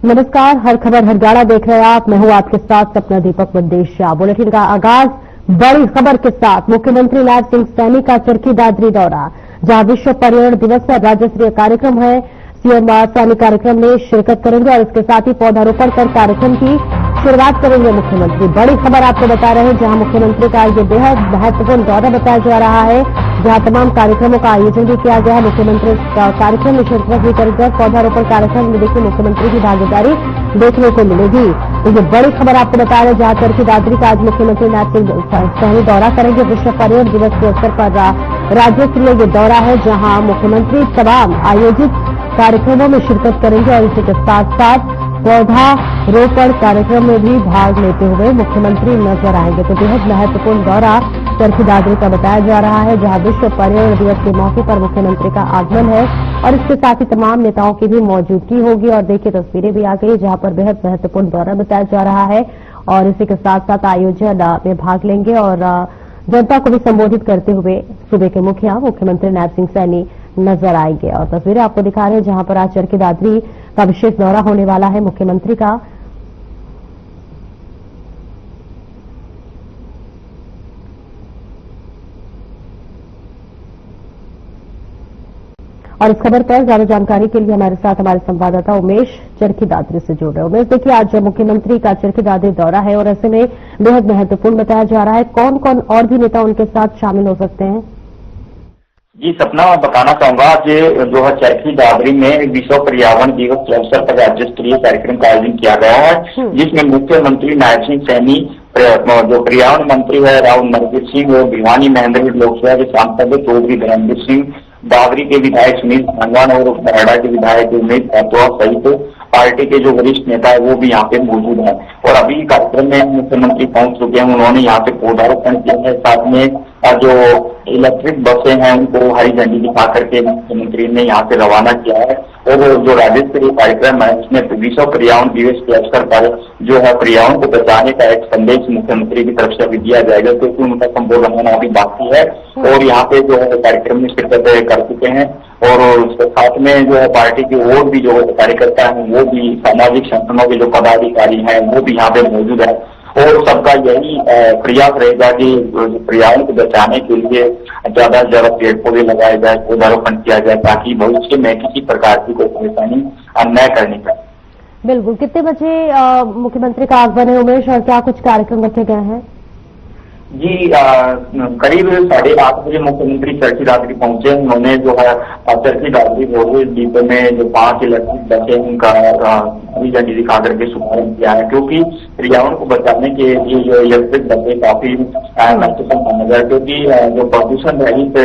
नमस्कार, हर खबर हरगाड़ा देख रहे हैं आप। मैं हूं आपके साथ सपना दीपक मंदेशिया। बुलेटिन का आगाज बड़ी खबर के साथ। मुख्यमंत्री नायब सिंह सैनी का चरखी दादरी दौरा, जहां विश्व पर्यावरण दिवस पर राज्य स्तरीय कार्यक्रम है। सीएम सैनी कार्यक्रम में शिरकत करेंगे और इसके साथ ही पौधारोपण कर कार्यक्रम की शुरुआत करेंगे मुख्यमंत्री। बड़ी खबर आपको बता रहे हैं, जहां मुख्यमंत्री का ये बेहद महत्वपूर्ण दौरा बताया जा रहा है, जहां तमाम कार्यक्रमों का आयोजन भी किया गया है। मुख्यमंत्री कार्यक्रम में शिरकत भी करेंगे। पौधारोपण कार्यक्रम में देखिए मुख्यमंत्री की भागीदारी देखने को मिलेगी। तो ये बड़ी खबर आपको बता रहे हैं, जहां चरखी दादरी का आज मुख्यमंत्री नायब सिंह सैनी दौरा करेंगे। विश्व पर्यावरण दिवस के अवसर पर राज्य स्तरीय ये दौरा है, जहां मुख्यमंत्री तमाम आयोजित कार्यक्रमों में शिरकत करेंगे और इसी के साथ साथ पौधारोपण कार्यक्रम में भी भाग लेते हुए मुख्यमंत्री नजर आएंगे। तो बेहद महत्वपूर्ण दौरा चरखी दादरी का बताया जा रहा है, जहां विश्व पर्यावरण दिवस के मौके पर मुख्यमंत्री का आगमन है और इसके साथ ही तमाम नेताओं की भी मौजूदगी होगी। और देखिए तस्वीरें भी आ गई, जहां पर बेहद महत्वपूर्ण दौरा बताया जा रहा है और इसी के साथ साथ आयोजन में भाग लेंगे और जनता को भी संबोधित करते हुए सूबे के मुख्यमंत्री नायब सिंह सैनी नजर आएंगे। और तस्वीरें आपको दिखा रहे हैं, जहां पर आज चरखी दादरी का विशेष दौरा होने वाला है मुख्यमंत्री का। और इस खबर पर ज्यादा जानकारी के लिए हमारे साथ हमारे संवाददाता उमेश चरखी दादरी से जुड़ रहे हैं। उमेश, देखिए आज मुख्यमंत्री का चरखी दादरी दौरा है और ऐसे में बेहद महत्वपूर्ण बताया जा रहा है। कौन कौन और भी नेता उनके साथ शामिल हो सकते हैं? जी सपना, मैं बताना चाहूंगा कि जो है चरखी दादरी में विश्व पर्यावरण दिवस के अवसर पर राज्य स्तरीय कार्यक्रम का आयोजन किया गया है, जिसमें मुख्यमंत्री नायब सिंह सैनी, जो पर्यावरण मंत्री है राहुल नरवीर सिंह और भिवानी महेंद्रगढ़ लोकसभा के सांसद चौधरी धर्मवीर सिंह, दादरी के विधायक सुनील सांगवान और बराड़ा के विधायक उमेश खातुआ सहित पार्टी के जो वरिष्ठ नेता है वो भी यहाँ पे मौजूद है। और अभी कार्यक्रम में मुख्यमंत्री पहुंच चुके हैं। उन्होंने यहाँ पे पौधारोपण किया है, साथ में जो इलेक्ट्रिक बसें हैं उनको हरी झंडी दिखा करके मुख्यमंत्री ने यहाँ से रवाना किया है। और जो राज्य स्तरीय कार्यक्रम है उसमें विश्व पर्यावरण दिवस के अवसर पर जो है पर्यावरण को बचाने का एक संदेश मुख्यमंत्री की तरफ से भी दिया जाएगा, क्योंकि उनका संबोधन होना अभी बाकी है और यहाँ पे जो है कार्यक्रम में शिरकत कर चुके हैं। और उसके साथ में जो है पार्टी की और भी जो कार्यकर्ता है वो भी, सामाजिक संगठनों के जो पदाधिकारी हैं वो भी यहाँ पे मौजूद है। और सबका यही प्रयास रहेगा कि पर्यावरण को बचाने के लिए ज्यादा से ज्यादा पेड़ पौधे लगाए जाए, पौधारोपण किया जाए, ताकि भविष्य में किसी प्रकार की कोई परेशानी न करनी पड़े। बिल्कुल। कितने बजे मुख्यमंत्री का आगमन है उमेश, और क्या कुछ कार्यक्रम रखे गए हैं? जी करीब 8:30 बजे मुख्यमंत्री चरखी दादरी पहुंचे। उन्होंने जो है चरखी दादरी रोडवेज डिपो में जो 5 इलेक्ट्रिक बसें उनका हरी झंडी दिखा करके शुभारंभ किया है, क्योंकि पर्यावरण को बचाने के लिए जो इलेक्ट्रिक बसें काफी महत्वपूर्ण माना जाए, क्योंकि जो प्रदूषण रहित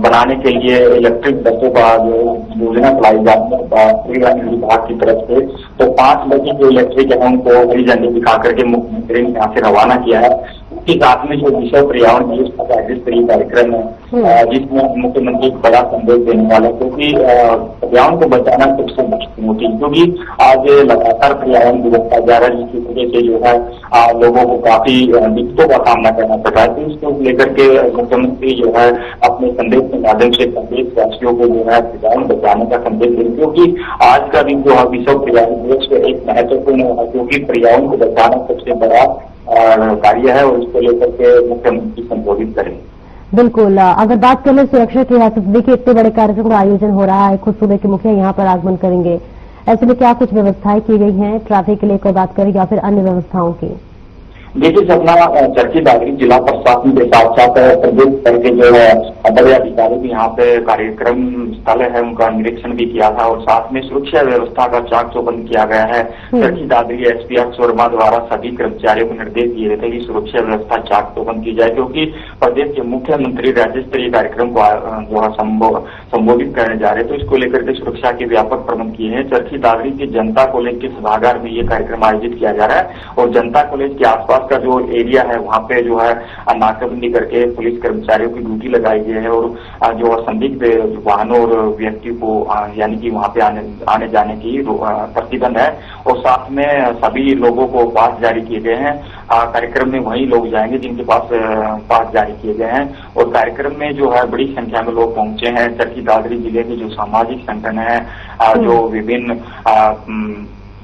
बनाने के लिए इलेक्ट्रिक बसों का जो योजना चलाई जाती है परिवहन विभाग की तरफ से, तो 5 बजे जो इलेक्ट्रिक है उनको हरी झंडी दिखा करके मुख्यमंत्री ने यहाँ से रवाना किया है। उसके साथ में जो विश्व पर्यावरण दिवस का राज्य स्तरीय कार्यक्रम है जिसमें मुख्यमंत्री एक बड़ा संदेश देने वाला है, क्योंकि पर्यावरण को बचाना सबसे मुश्किल होती है, क्योंकि आज लगातार पर्यावरण दिवस का जा रहा है, जिसकी वजह से जो है लोगों को काफी दिक्कतों का सामना करना पड़ रहा है। तो इसको लेकर के मुख्यमंत्री जो है अपने संदेश के माध्यम से प्रदेशवासियों को जो है पर्यावरण बचाने का संदेश दें, क्योंकि आज का दिन जो है विश्व पर्यावरण दिवस एक महत्वपूर्ण है, क्योंकि पर्यावरण को बचाना सबसे बड़ा कार्य है और इसको लेकर के मुख्यमंत्री संबोधित करेंगे। बिल्कुल। अगर बात करें सुरक्षा की हिरासत, देखिए इतने बड़े कार्यक्रम का आयोजन हो रहा है, खुद सूबे के मुखिया यहाँ पर आगमन करेंगे, ऐसे में क्या कुछ व्यवस्थाएं की गई हैं ट्रैफिक के लिए कोई बात करें या फिर अन्य व्यवस्थाओं की? देखिए सपना, चरखी दादरी जिला प्रशासन के साथ साथ प्रदेश स्तर के जो है बड़े अधिकारी भी यहाँ पे कार्यक्रम स्थल है उनका निरीक्षण भी किया था और साथ में सुरक्षा व्यवस्था का चाक चौबंद किया गया है। चरखी दादरी एसपी अक्ष वर्मा द्वारा सभी कर्मचारियों को निर्देश दिए थे कि सुरक्षा व्यवस्था चाक चौबंद की जाए, क्योंकि प्रदेश के मुख्यमंत्री राज्य स्तरीय कार्यक्रम को जो है संबोधित करने जा रहे थे, तो इसको लेकर के सुरक्षा के व्यापक प्रबंध किए हैं। चरखी दादरी के जनता कॉलेज के सभागार में ये कार्यक्रम आयोजित किया जा रहा है और जनता कॉलेज के आसपास का जो एरिया है वहाँ पे जो है नाकाबंदी करके पुलिस कर्मचारियों की ड्यूटी लगाई गई है और जो संदिग्ध वाहनों और व्यक्ति को यानी कि वहाँ पे आने जाने की प्रतिबंध है और साथ में सभी लोगों को पास जारी किए गए हैं। कार्यक्रम में वही लोग जाएंगे जिनके पास जारी किए गए हैं और कार्यक्रम में जो है बड़ी संख्या में लोग पहुंचे हैं। चरखी दादरी जिले के जो सामाजिक संगठन है, जो विभिन्न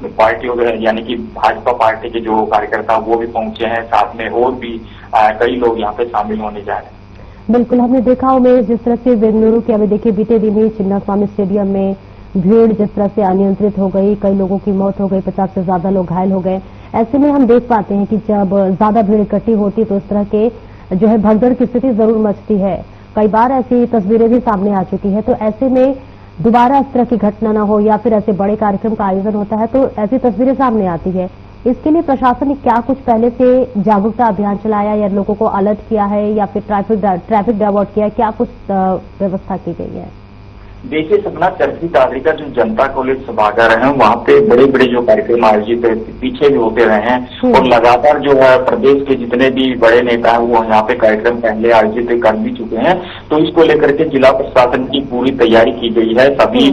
पार्टी वगैरह यानी कि भाजपा पार्टी के जो कार्यकर्ता वो भी पहुंचे हैं, साथ में और भी कई लोग यहाँ पे शामिल होने जा रहे हैं। बिल्कुल, हमने देखा उमेश जिस तरह से बेंगलुरु के अभी देखिए बीते दिन ही चिन्नास्वामी स्टेडियम में भीड़ जिस तरह से अनियंत्रित हो गई, कई लोगों की मौत हो गई, 50 से ज्यादा लोग घायल हो गए। ऐसे में हम देख पाते हैं कि जब ज्यादा भीड़ इकट्ठी होती तो इस तरह के जो है भगदड़ की स्थिति जरूर मचती है। कई बार ऐसी तस्वीरें भी सामने आ चुकी है। तो ऐसे में दोबारा इस तरह की घटना न हो या फिर ऐसे बड़े कार्यक्रम का आयोजन होता है तो ऐसी तस्वीरें सामने आती है। इसके लिए प्रशासन ने क्या कुछ पहले से जागरूकता अभियान चलाया या लोगों को अलर्ट किया है या फिर ट्रैफिक डाइवर्ट किया है, क्या कुछ व्यवस्था की गई है? देखिए सपना, चरखी दादरी का जो जनता कॉलेज सभागार है वहाँ पे बड़े बड़े जो कार्यक्रम आयोजित पीछे भी होते रहे हैं और लगातार जो है प्रदेश के जितने भी बड़े नेता हैं वो यहाँ पे कार्यक्रम पहले आयोजित कर भी चुके हैं। तो इसको लेकर के जिला प्रशासन की पूरी तैयारी की गई है। सभी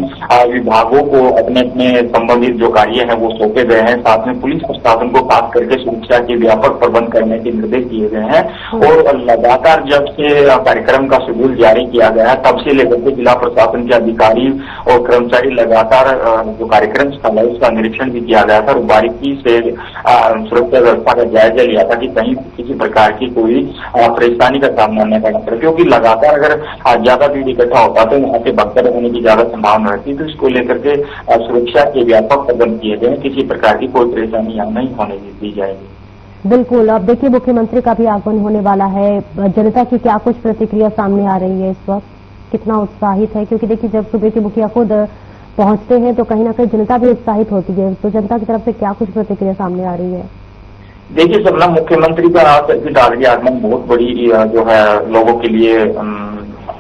विभागों को अपने अपने संबंधित जो कार्य है वो सौंपे गए हैं। साथ में पुलिस प्रशासन को खास करके सुरक्षा के व्यापक प्रबंध करने के निर्देश दिए गए हैं। और लगातार जब से कार्यक्रम का शेड्यूल जारी किया गया है तब से लेकर के जिला प्रशासन के अधिकारी और कर्मचारी लगातार जो कार्यक्रम स्थल है उसका निरीक्षण भी किया गया था और बारीकी से सुरक्षा व्यवस्था का जायजा लिया था कि कहीं किसी प्रकार की कोई परेशानी का सामना न करना पड़े, क्योंकि लगातार अगर ज्यादा भीड़ इकट्ठा होता तो वहां से भगदड़ होने की ज्यादा संभावना रहती। तो इसको लेकर के सुरक्षा के व्यापक प्रबंध किए गए, किसी प्रकार की कोई परेशानी यहाँ नहीं होने दी जाएगी। बिल्कुल, अब देखिए मुख्यमंत्री का भी आगमन होने वाला है। जनता की क्या कुछ प्रतिक्रिया सामने आ रही है इस वक्त, कितना उत्साहित है? क्योंकि देखिए जब सूबे के मुखिया खुद पहुंचते हैं तो कहीं ना कहीं जनता भी उत्साहित होती है। तो जनता की तरफ से क्या कुछ प्रतिक्रिया सामने आ रही है? देखिए सबला, मुख्यमंत्री का चरखी दादरी आगमन बहुत बड़ी जो है लोगों के लिए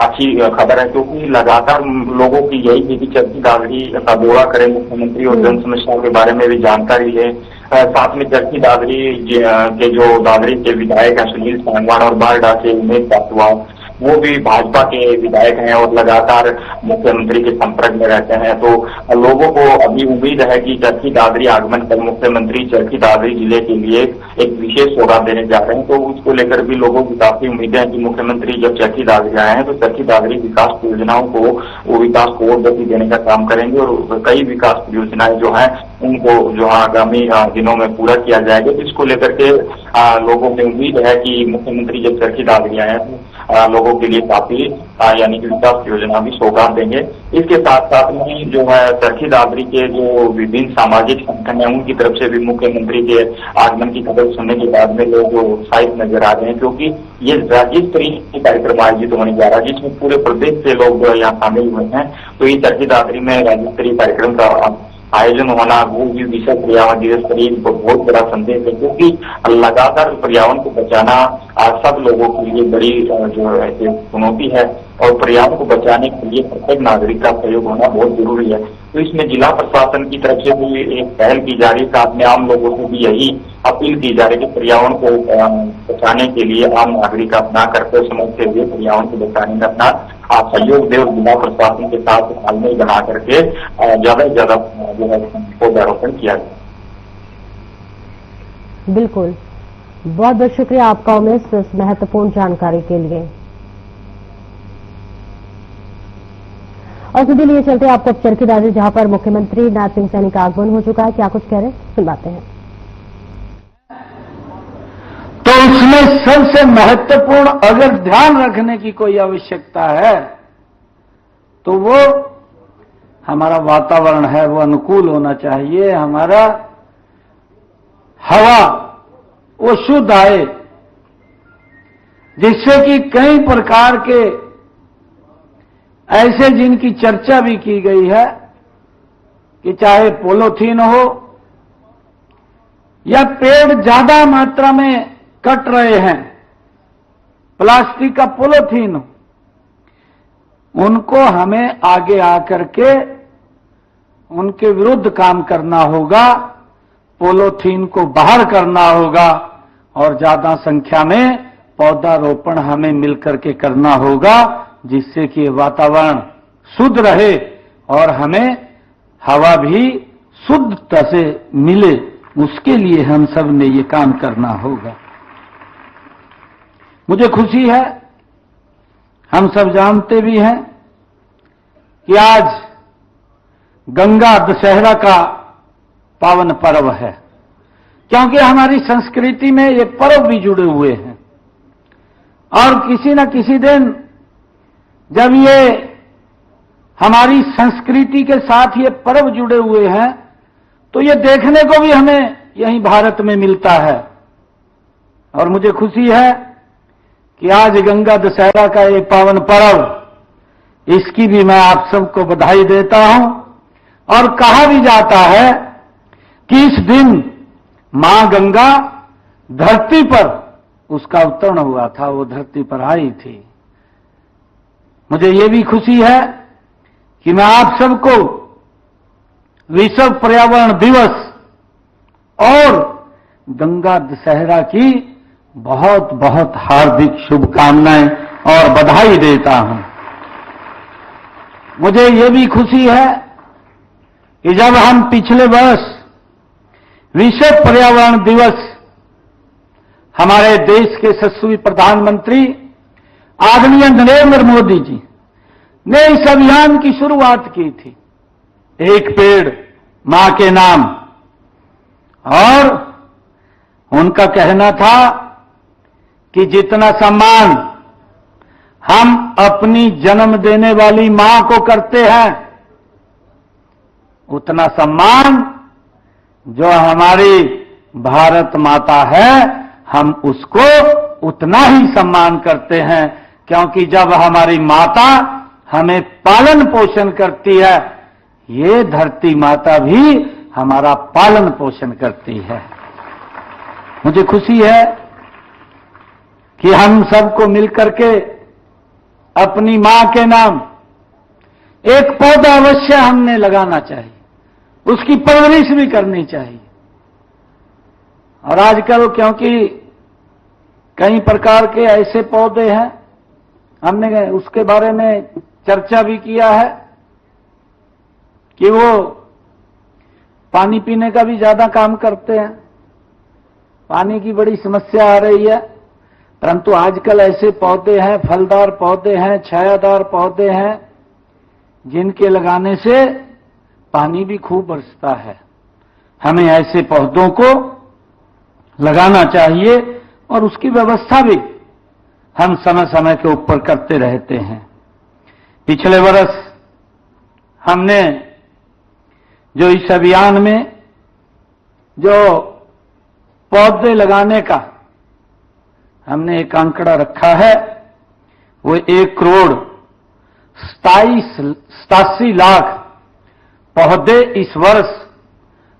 अच्छी खबर है, क्योंकि लगातार लोगों की यही थी कि चरखी दादरी का दौरा करें मुख्यमंत्री और जन समस्याओं के बारे में भी जानकारी है। साथ में चरखी दादरी के जो दादरी के विधायक है सुनील सांगवान और बारडा के उमेश पासवान, वो भी भाजपा के विधायक हैं और लगातार मुख्यमंत्री के संपर्क में रहते हैं। तो लोगों को अभी उम्मीद है कि चरखी दादरी आगमन कर मुख्यमंत्री चरखी दादरी जिले के लिए एक विशेष सौगात देने जा रहे हैं। तो उसको लेकर भी लोगों की काफी उम्मीदें हैं कि मुख्यमंत्री जब चरखी दादरी आए हैं तो चरखी दादरी विकास योजनाओं को वो विकास को और गति देने का काम करेंगे और कई विकास योजनाएं जो है उनको जो आगामी दिनों में पूरा किया जाएगा। तो इसको लेकर के लोगों में उम्मीद है कि मुख्यमंत्री जब चरखी दादरी आए हैं तो लोगों के लिए काफी यानी कि विकास योजना भी सौगात देंगे। इसके साथ साथ में जो है चरखी दादरी के जो विभिन्न सामाजिक संगठन है उनकी तरफ से भी मुख्यमंत्री के आगमन की खबर सुनने के बाद में लोग उत्साहित नजर आ रहे हैं, क्योंकि ये राज्य स्तरीय कार्यक्रम आयोजित होने जा रहा है जिसमें पूरे प्रदेश से लोग यहाँ शामिल हुए हैं। तो ये चरखी दादरी में राज्य स्तरीय कार्यक्रम का आयोजन होना वो भी विश्व पर्यावरण दिवस पर एक बहुत बड़ा संदेश है, क्योंकि लगातार पर्यावरण को बचाना सब लोगों के लिए बड़ी जो है चुनौती है और पर्यावरण को बचाने के लिए प्रत्येक नागरिक का सहयोग होना बहुत जरूरी है। तो इसमें जिला प्रशासन की तरफ से भी एक पहल की जा रही है, साथ में आम लोगों से भी यही अपील की जा रही है कि पर्यावरण को बचाने के लिए आम नागरिक अपना कर्तव्य समझते हुए पर्यावरण को बचाने में अपना सहयोग दे और जिला प्रशासन के साथ तालमेल बना करके ज्यादा से ज्यादा जो है पौधारोपण किया जाए। बिल्कुल, बहुत बहुत शुक्रिया आपका उमेश इस महत्वपूर्ण जानकारी के लिए। और सीधे लिए चलते आपको अब चरखी दादरी जहां पर मुख्यमंत्री नायब सिंह सैनी का आगमन हो चुका है, क्या कुछ कह रहे हैं सुनवाते हैं। तो उसमें सबसे महत्वपूर्ण अगर ध्यान रखने की कोई आवश्यकता है तो वो हमारा वातावरण है, वो अनुकूल होना चाहिए। हमारा हवा वो शुद्ध आए, जिससे कि कई प्रकार के ऐसे जिनकी चर्चा भी की गई है कि चाहे पॉलीथीन हो या पेड़ ज्यादा मात्रा में कट रहे हैं, प्लास्टिक का पॉलीथीन हो, उनको हमें आगे आकर के उनके विरुद्ध काम करना होगा, पॉलीथीन को बाहर करना होगा और ज्यादा संख्या में पौधारोपण हमें मिलकर के करना होगा, जिससे कि वातावरण शुद्ध रहे और हमें हवा भी शुद्धता से मिले। उसके लिए हम सब ने ये काम करना होगा। मुझे खुशी है, हम सब जानते भी हैं कि आज गंगा दशहरा का पावन पर्व है, क्योंकि हमारी संस्कृति में ये पर्व भी जुड़े हुए हैं। और किसी न किसी दिन जब ये हमारी संस्कृति के साथ ये पर्व जुड़े हुए हैं तो ये देखने को भी हमें यहीं भारत में मिलता है। और मुझे खुशी है कि आज गंगा दशहरा का ये पावन पर्व, इसकी भी मैं आप सबको बधाई देता हूं। और कहा भी जाता है कि इस दिन मां गंगा धरती पर उसका अवतरण हुआ था, वो धरती पर आई थी। मुझे ये भी खुशी है कि मैं आप सबको विश्व पर्यावरण दिवस और गंगा दशहरा की बहुत बहुत हार्दिक शुभकामनाएं और बधाई देता हूं। मुझे ये भी खुशी है कि जब हम पिछले वर्ष विश्व पर्यावरण दिवस हमारे देश के यशस्वी प्रधानमंत्री आदरणीय नरेंद्र मोदी जी ने इस अभियान की शुरुआत की थी, एक पेड़ मां के नाम। और उनका कहना था कि जितना सम्मान हम अपनी जन्म देने वाली मां को करते हैं, उतना सम्मान जो हमारी भारत माता है हम उसको उतना ही सम्मान करते हैं। क्योंकि जब हमारी माता हमें पालन पोषण करती है, ये धरती माता भी हमारा पालन पोषण करती है। मुझे खुशी है कि हम सबको मिलकर के अपनी मां के नाम एक पौधा अवश्य हमने लगाना चाहिए, उसकी परवरिश भी करनी चाहिए। और आजकल क्योंकि कई प्रकार के ऐसे पौधे हैं, हमने उसके बारे में चर्चा भी किया है कि वो पानी पीने का भी ज्यादा काम करते हैं, पानी की बड़ी समस्या आ रही है। परंतु आजकल ऐसे पौधे हैं, फलदार पौधे हैं, छायादार पौधे हैं, जिनके लगाने से पानी भी खूब बरसता है। हमें ऐसे पौधों को लगाना चाहिए और उसकी व्यवस्था भी हम समय समय के ऊपर करते रहते हैं। पिछले वर्ष हमने जो इस अभियान में जो पौधे लगाने का हमने एक आंकड़ा रखा है, वो 1,87 लाख पौधे इस वर्ष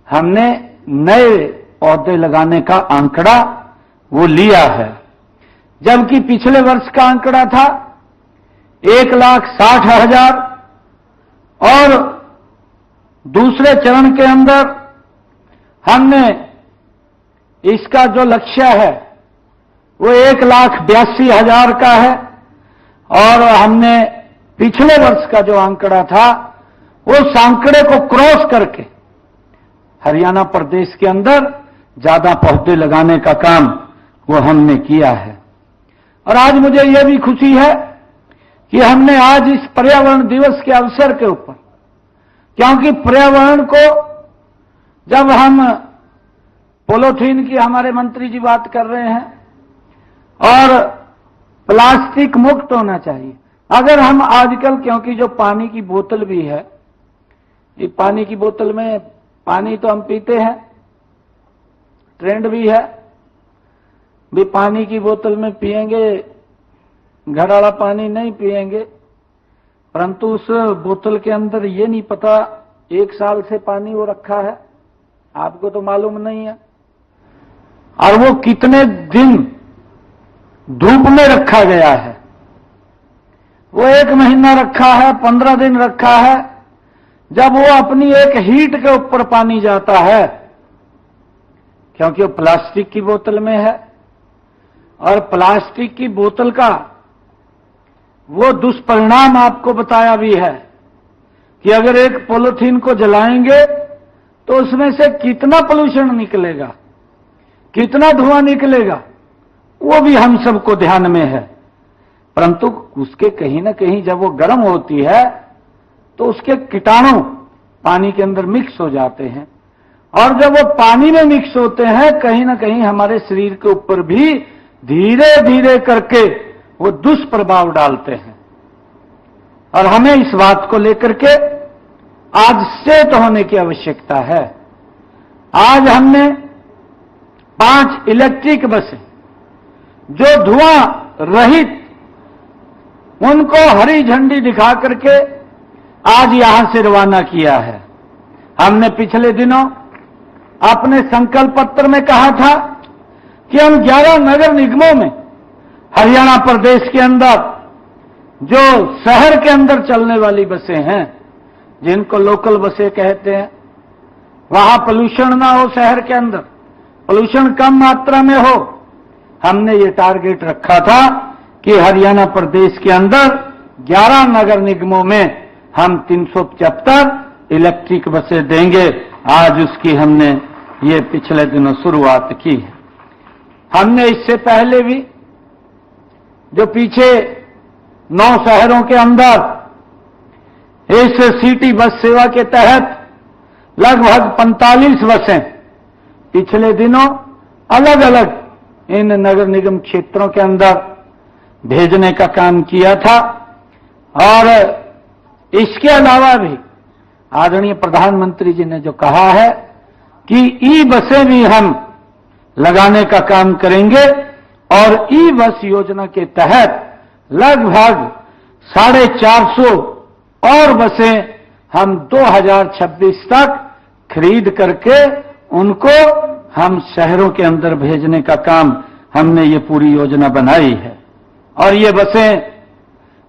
हमने नए पौधे लगाने का आंकड़ा वो लिया है। जबकि पिछले वर्ष का आंकड़ा था 1,60,000 और दूसरे चरण के अंदर हमने इसका जो लक्ष्य है वो 1,82,000 का है। और हमने पिछले वर्ष का जो आंकड़ा था उस आंकड़े को क्रॉस करके हरियाणा प्रदेश के अंदर ज्यादा पौधे लगाने का काम वो हमने किया है। और आज मुझे यह भी खुशी है कि हमने आज इस पर्यावरण दिवस के अवसर के ऊपर, क्योंकि पर्यावरण को जब हम पॉलीथीन की हमारे मंत्री जी बात कर रहे हैं और प्लास्टिक मुक्त होना चाहिए। अगर हम आजकल, क्योंकि जो पानी की बोतल भी है, ये पानी की बोतल में पानी तो हम पीते हैं, ट्रेंड भी है भी पानी की बोतल में पिएंगे, घर वाला पानी नहीं पिएंगे। परंतु उस बोतल के अंदर ये नहीं पता 1 साल से पानी वो रखा है, आपको तो मालूम नहीं है। और वो कितने दिन धूप में रखा गया है, वो 1 महीना रखा है, 15 दिन रखा है। जब वो अपनी एक हीट के ऊपर पानी जाता है, क्योंकि वो प्लास्टिक की बोतल में है, और प्लास्टिक की बोतल का वो दुष्परिणाम आपको बताया भी है कि अगर एक पॉलीथीन को जलाएंगे तो उसमें से कितना पोल्यूशन निकलेगा, कितना धुआं निकलेगा, वो भी हम सबको ध्यान में है। परंतु उसके कहीं ना कहीं जब वो गर्म होती है तो उसके कीटाणु पानी के अंदर मिक्स हो जाते हैं और जब वो पानी में मिक्स होते हैं कहीं ना कहीं हमारे शरीर के ऊपर भी धीरे धीरे करके वो दुष्प्रभाव डालते हैं। और हमें इस बात को लेकर के आज सचेत होने की आवश्यकता है। आज हमने 5 इलेक्ट्रिक बसें जो धुआं रहित, उनको हरी झंडी दिखा करके आज यहां से रवाना किया है। हमने पिछले दिनों अपने संकल्प पत्र में कहा था कि हम 11 नगर निगमों में हरियाणा प्रदेश के अंदर जो शहर के अंदर चलने वाली बसें हैं, जिनको लोकल बसें कहते हैं, वहां पोल्यूशन ना हो, शहर के अंदर पोल्यूशन कम मात्रा में हो, हमने ये टारगेट रखा था कि हरियाणा प्रदेश के अंदर 11 नगर निगमों में हम 375 इलेक्ट्रिक बसें देंगे। आज उसकी हमने ये पिछले दिनों शुरुआत की है। हमने इससे पहले भी जो पीछे 9 शहरों के अंदर इस सिटी बस सेवा के तहत लगभग 45 बसें पिछले दिनों अलग अलग इन नगर निगम क्षेत्रों के अंदर भेजने का काम किया था। और इसके अलावा भी आदरणीय प्रधानमंत्री जी ने जो कहा है कि ई बसें भी हम लगाने का काम करेंगे और ई बस योजना के तहत लगभग 450 और बसें हम 2026 तक खरीद करके उनको हम शहरों के अंदर भेजने का काम हमने ये पूरी योजना बनाई है। और ये बसें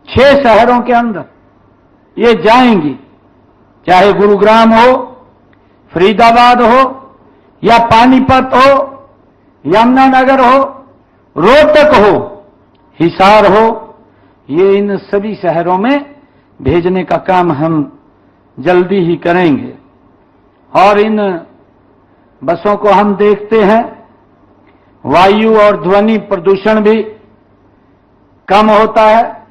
6 शहरों के अंदर ये जाएंगी, चाहे गुरुग्राम हो, फरीदाबाद हो या पानीपत हो, यमुनानगर हो, रोहतक हो, हिसार हो, ये इन सभी शहरों में भेजने का काम हम जल्दी ही करेंगे। और इन बसों को हम देखते हैं, वायु और ध्वनि प्रदूषण भी कम होता है।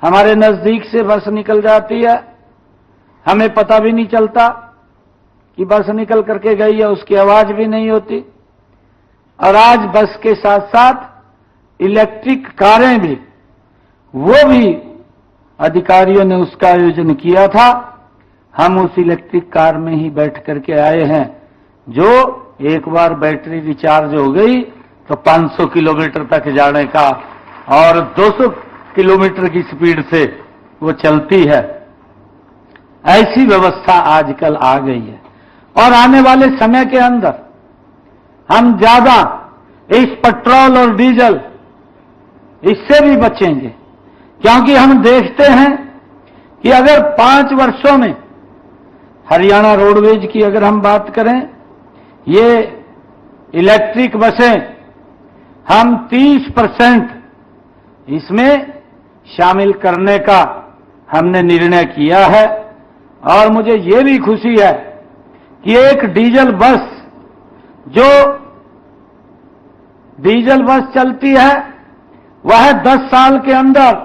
हमारे नजदीक से बस निकल जाती है, हमें पता भी नहीं चलता कि बस निकल करके गई है, उसकी आवाज भी नहीं होती। और आज बस के साथ साथ इलेक्ट्रिक कारें भी, वो भी अधिकारियों ने उसका आयोजन किया था। हम उस इलेक्ट्रिक कार में ही बैठ करके आए हैं, जो एक बार बैटरी रिचार्ज हो गई तो 500 किलोमीटर तक जाने का और 200 किलोमीटर की स्पीड से वो चलती है। ऐसी व्यवस्था आजकल आ गई है। और आने वाले समय के अंदर हम ज्यादा इस पेट्रोल और डीजल इससे भी बचेंगे, क्योंकि हम देखते हैं कि अगर 5 वर्षों में हरियाणा रोडवेज की अगर हम बात करें, ये इलेक्ट्रिक बसें हम 30% इसमें शामिल करने का हमने निर्णय किया है। और मुझे ये भी खुशी है कि एक डीजल बस, जो डीजल बस चलती है, वह 10 साल के अंदर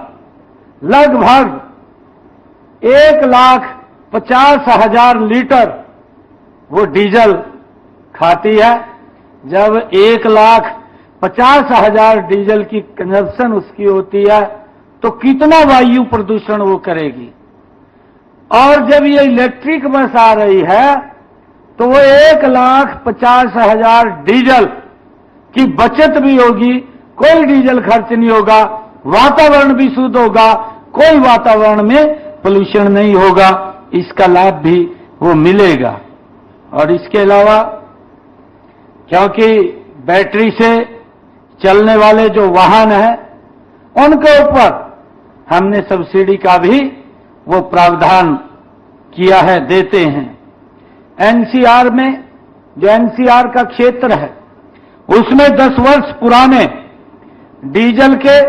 लगभग 1,50,000 लीटर वो डीजल खाती है। जब 1,50,000 डीजल की कंजप्शन उसकी होती है तो कितना वायु प्रदूषण वो करेगी। और जब ये इलेक्ट्रिक बस आ रही है तो वो 1,50,000 डीजल की बचत भी होगी, कोई डीजल खर्च नहीं होगा, वातावरण भी शुद्ध होगा, कोई वातावरण में पोल्यूशन नहीं होगा, इसका लाभ भी वो मिलेगा। और इसके अलावा क्योंकि बैटरी से चलने वाले जो वाहन हैं, उनके ऊपर हमने सब्सिडी का भी वो प्रावधान किया है, देते हैं। एनसीआर में, जो एनसीआर का क्षेत्र है, उसमें 10 वर्ष पुराने डीजल के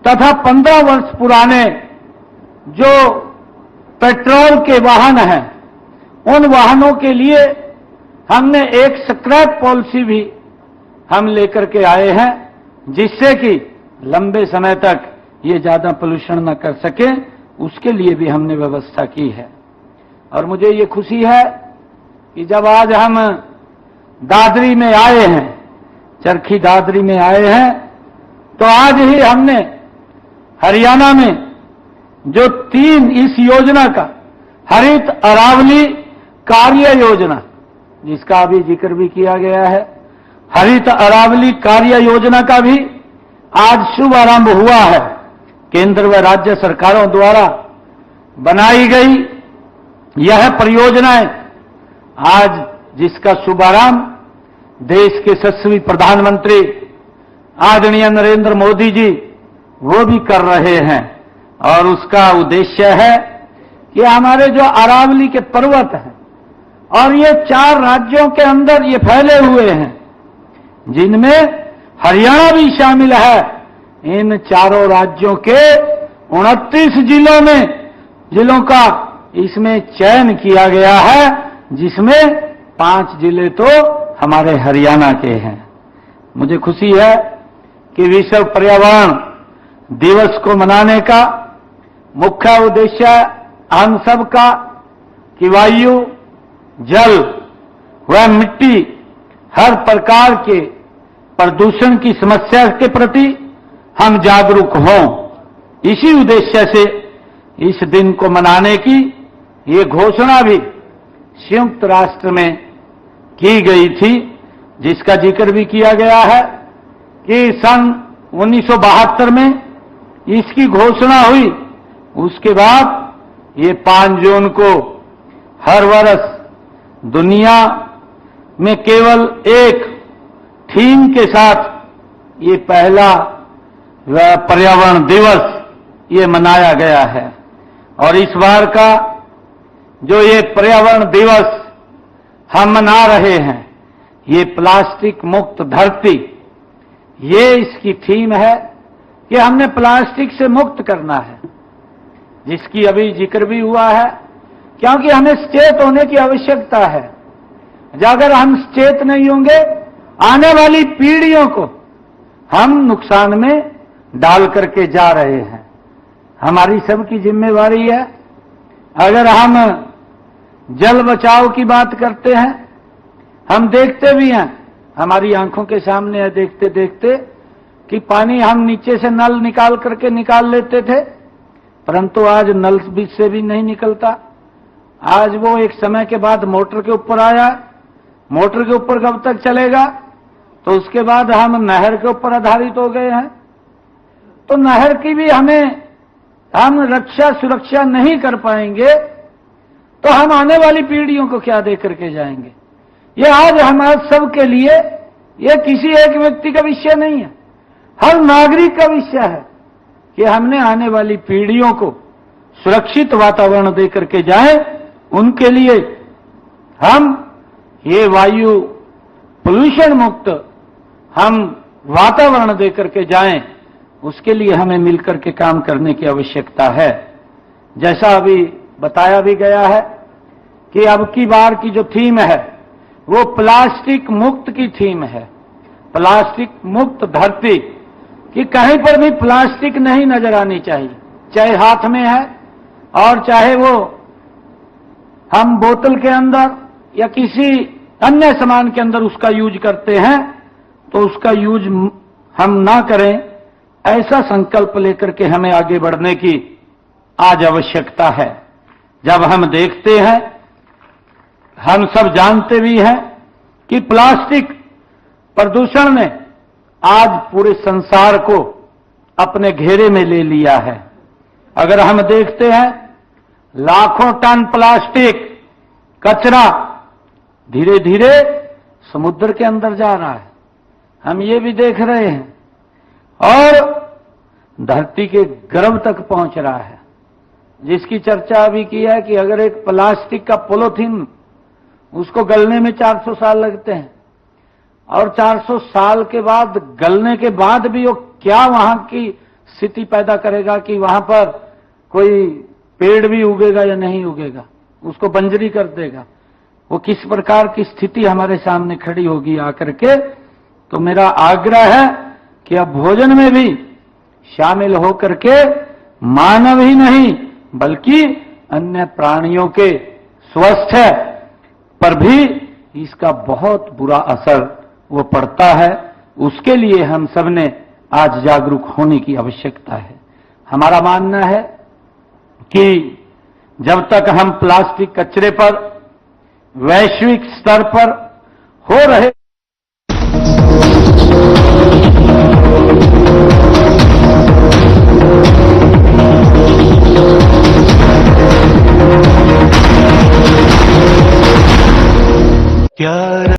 तथा 15 वर्ष पुराने जो पेट्रोल के वाहन हैं, उन वाहनों के लिए हमने एक स्क्रैप पॉलिसी भी हम लेकर के आए हैं, जिससे कि लंबे समय तक ये ज्यादा पोल्यूशन न कर सके, उसके लिए भी हमने व्यवस्था की है। और मुझे ये खुशी है कि जब आज हम दादरी में आए हैं, चरखी दादरी में आए हैं, तो आज ही हमने हरियाणा में जो 3 इस योजना का हरित अरावली कार्य योजना, जिसका अभी जिक्र भी किया गया है, हरित अरावली कार्य योजना का भी आज शुभ आरंभ हुआ है। केंद्र व राज्य सरकारों द्वारा बनाई गई यह परियोजनाएं आज जिसका शुभारंभ देश के यशस्वी प्रधानमंत्री आदरणीय नरेंद्र मोदी जी वो भी कर रहे हैं, और उसका उद्देश्य है कि हमारे जो अरावली के पर्वत हैं, और ये 4 राज्यों के अंदर ये फैले हुए हैं, जिनमें हरियाणा भी शामिल है, इन चारों राज्यों के 29 जिलों का इसमें चयन किया गया है, जिसमें 5 जिले तो हमारे हरियाणा के हैं। मुझे खुशी है कि विश्व पर्यावरण दिवस को मनाने का मुख्य उद्देश्य हम सबका कि वायु, जल व मिट्टी हर प्रकार के प्रदूषण की समस्या के प्रति हम जागरूक हों। इसी उद्देश्य से इस दिन को मनाने की ये घोषणा भी संयुक्त राष्ट्र में की गई थी, जिसका जिक्र भी किया गया है कि सन 1972 में इसकी घोषणा हुई। उसके बाद ये 5 जून को हर वर्ष दुनिया में केवल एक थीम के साथ ये पहला पर्यावरण दिवस ये मनाया गया है। और इस बार का जो ये पर्यावरण दिवस हम मना रहे हैं, ये प्लास्टिक मुक्त धरती, ये इसकी थीम है कि हमने प्लास्टिक से मुक्त करना है, जिसकी अभी जिक्र भी हुआ है, क्योंकि हमें सचेत होने की आवश्यकता है। अगर हम सचेत नहीं होंगे, आने वाली पीढ़ियों को हम नुकसान में डाल करके जा रहे हैं। हमारी सबकी जिम्मेवारी है। अगर हम जल बचाव की बात करते हैं, हम देखते भी हैं, हमारी आंखों के सामने है देखते देखते कि पानी हम नीचे से नल निकाल करके निकाल लेते थे, परंतु आज नल से भी नहीं निकलता। आज वो एक समय के बाद मोटर के ऊपर आया, मोटर के ऊपर कब तक चलेगा, तो उसके बाद हम नहर के ऊपर आधारित हो गए हैं। तो नहर की भी हम रक्षा सुरक्षा नहीं कर पाएंगे तो हम आने वाली पीढ़ियों को क्या दे करके जाएंगे। ये आज हमारे सब के लिए, ये किसी एक व्यक्ति का विषय नहीं है, हर नागरिक का विषय है कि हमने आने वाली पीढ़ियों को सुरक्षित वातावरण दे करके जाएं। उनके लिए हम ये वायु पोल्यूशन मुक्त हम वातावरण दे करके जाएं, उसके लिए हमें मिलकर के काम करने की आवश्यकता है। जैसा अभी बताया भी गया है कि अब की बार की जो थीम है वो प्लास्टिक मुक्त की थीम है, प्लास्टिक मुक्त धरती, कि कहीं पर भी प्लास्टिक नहीं नजर आनी चाहिए, चाहे हाथ में है और चाहे वो हम बोतल के अंदर या किसी अन्य सामान के अंदर उसका यूज करते हैं, तो उसका यूज हम ना करें। ऐसा संकल्प लेकर के हमें आगे बढ़ने की आज आवश्यकता है। जब हम देखते हैं, हम सब जानते भी हैं कि प्लास्टिक प्रदूषण ने आज पूरे संसार को अपने घेरे में ले लिया है। अगर हम देखते हैं, लाखों टन प्लास्टिक कचरा धीरे धीरे समुद्र के अंदर जा रहा है, हम ये भी देख रहे हैं, और धरती के गर्भ तक पहुंच रहा है, जिसकी चर्चा अभी की है कि अगर एक प्लास्टिक का पॉलीथीन, उसको गलने में 400 साल लगते हैं, और 400 साल के बाद गलने के बाद भी वो क्या वहां की स्थिति पैदा करेगा कि वहां पर कोई पेड़ भी उगेगा या नहीं उगेगा, उसको बंजरी कर देगा, वो किस प्रकार की स्थिति हमारे सामने खड़ी होगी आकर के। तो मेरा आग्रह है कि अब भोजन में भी शामिल होकर के मानव ही नहीं बल्कि अन्य प्राणियों के स्वस्थ पर भी इसका बहुत बुरा असर वो पड़ता है। उसके लिए हम सब ने आज जागरूक होने की आवश्यकता है। हमारा मानना है कि जब तक हम प्लास्टिक कचरे पर वैश्विक स्तर पर हो रहे क्या